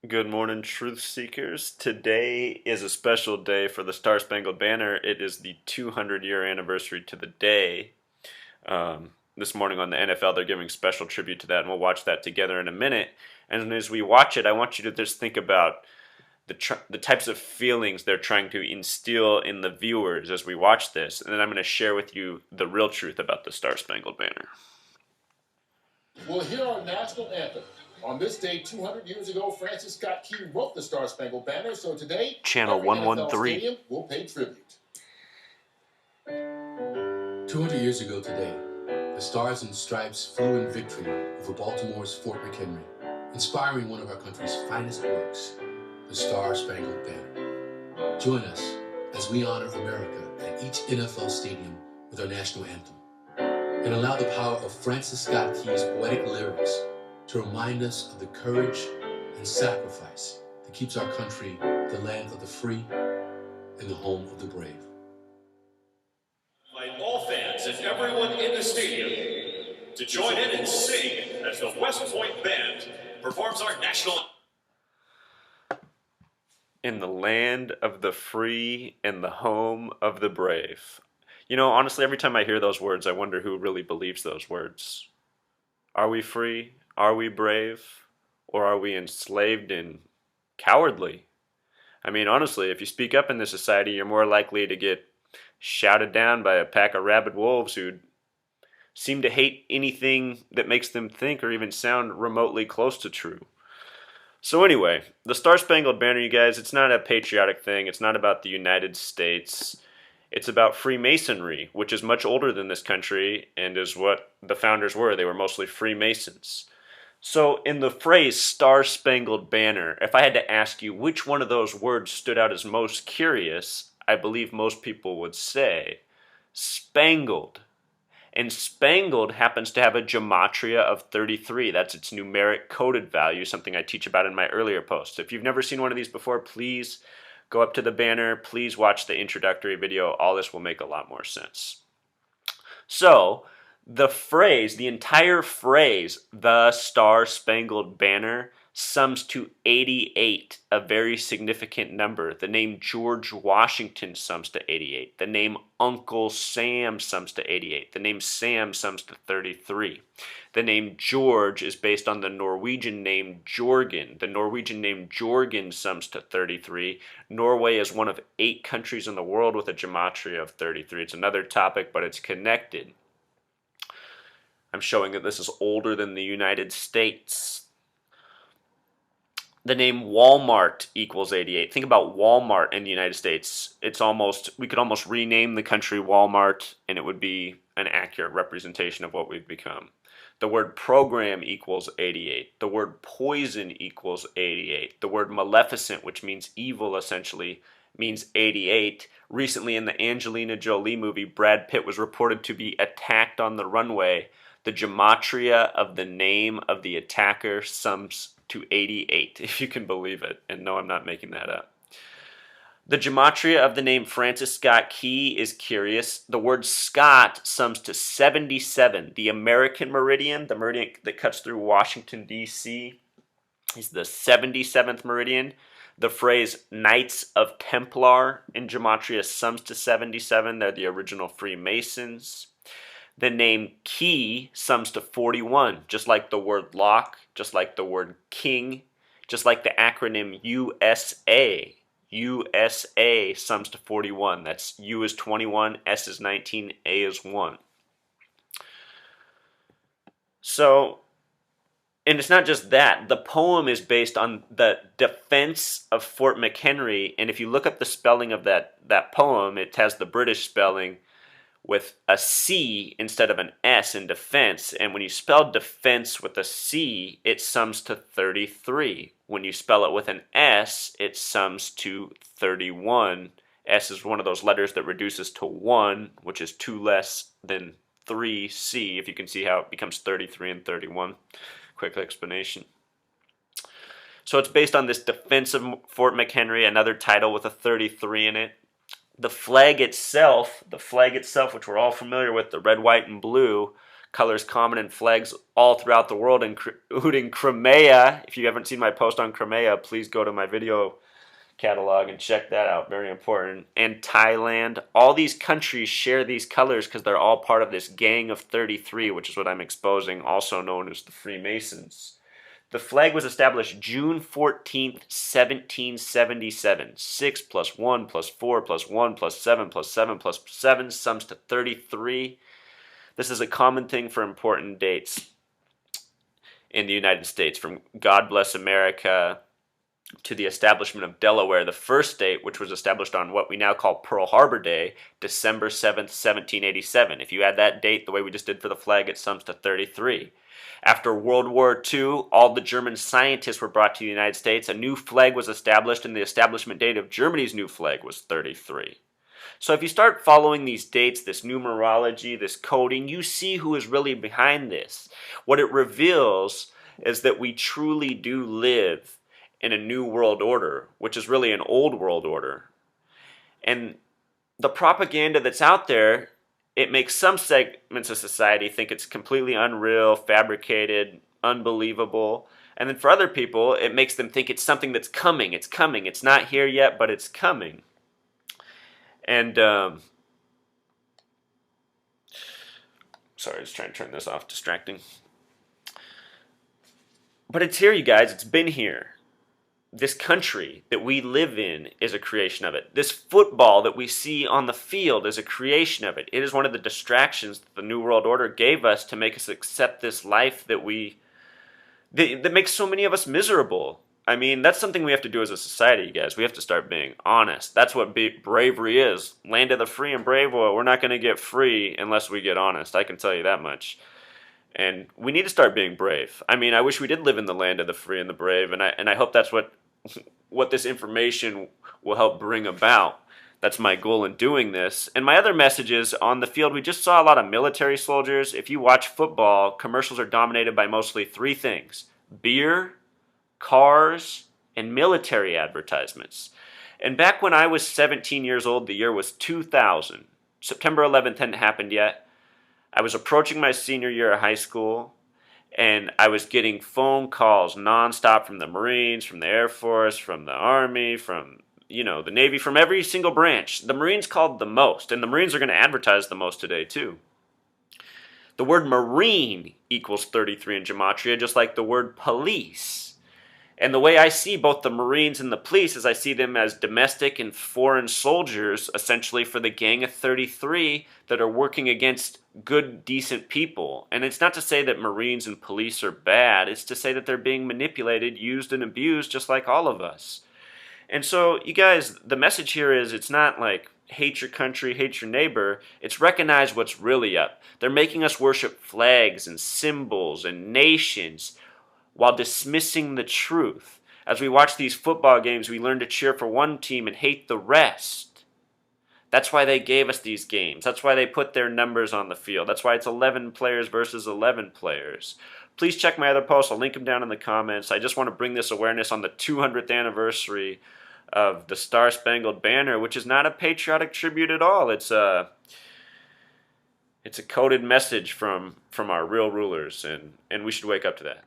Good morning, truth seekers. Today is a special day for the Star Spangled Banner. It is the 200-year anniversary to the day. This morning on the NFL, they're giving special tribute to that, and we'll watch that together in a minute. And as we watch it, I want you to just think about the types of feelings they're trying to instill in the viewers as we watch this. And then I'm going to share with you the real truth about the Star Spangled Banner. We'll hear our national anthem. On this day, 200 years ago, Francis Scott Key wrote the Star Spangled Banner. So today, Channel every 113. NFL stadium will pay tribute. 200 years ago today, the Stars and Stripes flew in victory over Baltimore's Fort McHenry, inspiring one of our country's finest works, the Star Spangled Banner. Join us as we honor America at each NFL stadium with our national anthem, and allow the power of Francis Scott Key's poetic lyrics to remind us of the courage and sacrifice that keeps our country the land of the free and the home of the brave. Invite all fans and everyone in the stadium to join in and sing as the West Point Band performs our national. In the land of the free and the home of the brave. You know, honestly, every time I hear those words, I wonder who really believes those words. Are we free? Are we brave? Or are we enslaved and cowardly? I mean, honestly, if you speak up in this society, you're more likely to get shouted down by a pack of rabid wolves who seem to hate anything that makes them think or even sound remotely close to true. So anyway, the Star Spangled Banner, you guys, it's not a patriotic thing. It's not about the United States. It's about Freemasonry, which is much older than this country and is what the founders were. They were mostly Freemasons. So in the phrase Star Spangled Banner, if I had to ask you which one of those words stood out as most curious, I believe most people would say spangled. And spangled happens to have a gematria of 33. That's its numeric coded value, something I teach about in my earlier posts. If you've never seen one of these before, please go up to the banner. Please watch the introductory video. All this will make a lot more sense. So, the phrase, the entire phrase, the Star Spangled Banner, sums to 88, a very significant number. The name George Washington sums to 88. The name Uncle Sam sums to 88. The name Sam sums to 33. The name George is based on the Norwegian name Jorgen. The Norwegian name Jorgen sums to 33. Norway is one of 8 countries in the world with a gematria of 33. It's another topic, but it's connected. I'm showing that this is older than the United States. The name Walmart equals 88. Think about Walmart in the United States. We could almost rename the country Walmart and it would be an accurate representation of what we've become. The word program equals 88. The word poison equals 88. The word maleficent, which means evil essentially, means 88. Recently in the Angelina Jolie movie, Brad Pitt was reported to be attacked on the runway. The gematria of the name of the attacker sums to 88, if you can believe it. And no, I'm not making that up. The gematria of the name Francis Scott Key is curious. The word Scott sums to 77. The American meridian, the meridian that cuts through Washington, D.C., is the 77th meridian. The phrase Knights of Templar in gematria sums to 77. They're the original Freemasons. The name Key sums to 41, just like the word lock, just like the word king, just like the acronym USA. USA sums to 41. That's U is 21, S is 19, A is 1. So, and it's not just that. The poem is based on the defense of Fort McHenry, and if you look up the spelling of that poem, it has the British spelling with a C instead of an S in defense. And when you spell defense with a C, it sums to 33. When you spell it with an S, it sums to 31. S is one of those letters that reduces to 1, which is 2 less than 3C, if you can see how it becomes 33 and 31. Quick explanation. So it's based on this defense of Fort McHenry, another title with a 33 in it. The flag itself, which we're all familiar with, the red, white, and blue, colors common in flags all throughout the world, including Crimea. If you haven't seen my post on Crimea, please go to my video catalog and check that out. Very important. And Thailand. All these countries share these colors because they're all part of this Gang of 33, which is what I'm exposing, also known as the Freemasons. The flag was established June 14th, 1777. 6 plus 1 plus 4 plus 1 plus 7 plus 7 plus 7 sums to 33. This is a common thing for important dates in the United States, from God Bless America to the establishment of Delaware, the first date, which was established on what we now call Pearl Harbor Day, December 7th, 1787. If you add that date the way we just did for the flag, it sums to 33. After World War II, all the German scientists were brought to the United States. A new flag was established, and the establishment date of Germany's new flag was 33. So if you start following these dates, this numerology, this coding, you see who is really behind this. What it reveals is that we truly do live in a new world order, which is really an old world order. And the propaganda that's out there, it makes some segments of society think it's completely unreal, fabricated, unbelievable. And then for other people, it makes them think it's something that's coming. It's coming. It's not here yet, but it's coming. And, sorry, I was trying to turn this off, distracting. But it's here, you guys. It's been here. This country that we live in is a creation of it. This football that we see on the field is a creation of it. It is one of the distractions that the New World Order gave us to make us accept this life that makes so many of us miserable. I mean, that's something we have to do as a society, guys. We have to start being honest. That's what bravery is. Land of the free and brave. Well, we're not going to get free unless we get honest. I can tell you that much. And we need to start being brave. I mean, I wish we did live in the land of the free and the brave, and I hope that's what this information will help bring about. That's my goal in doing this. And my other message is, on the field, we just saw a lot of military soldiers. If you watch football, commercials are dominated by mostly three things: beer, cars, and military advertisements. And back when I was 17 years old, the year was 2000. September 11th hadn't happened yet. I was approaching my senior year of high school, and I was getting phone calls nonstop from the Marines, from the Air Force, from the Army, from the Navy, from every single branch. The Marines called the most, and the Marines are going to advertise the most today too. The word Marine equals 33 in Gematria, just like the word police. And the way I see both the Marines and the police is I see them as domestic and foreign soldiers, essentially, for the Gang of 33 that are working against good, decent people. And it's not to say that Marines and police are bad. It's to say that they're being manipulated, used, and abused just like all of us. And so, you guys, the message here is, it's not like hate your country, hate your neighbor. It's recognize what's really up. They're making us worship flags and symbols and nations while dismissing the truth. As we watch these football games, we learn to cheer for one team and hate the rest. That's why they gave us these games. That's why they put their numbers on the field. That's why it's 11 players versus 11 players. Please check my other posts. I'll link them down in the comments. I just want to bring this awareness on the 200th anniversary of the Star Spangled Banner, which is not a patriotic tribute at all. It's a coded message from our real rulers, and we should wake up to that.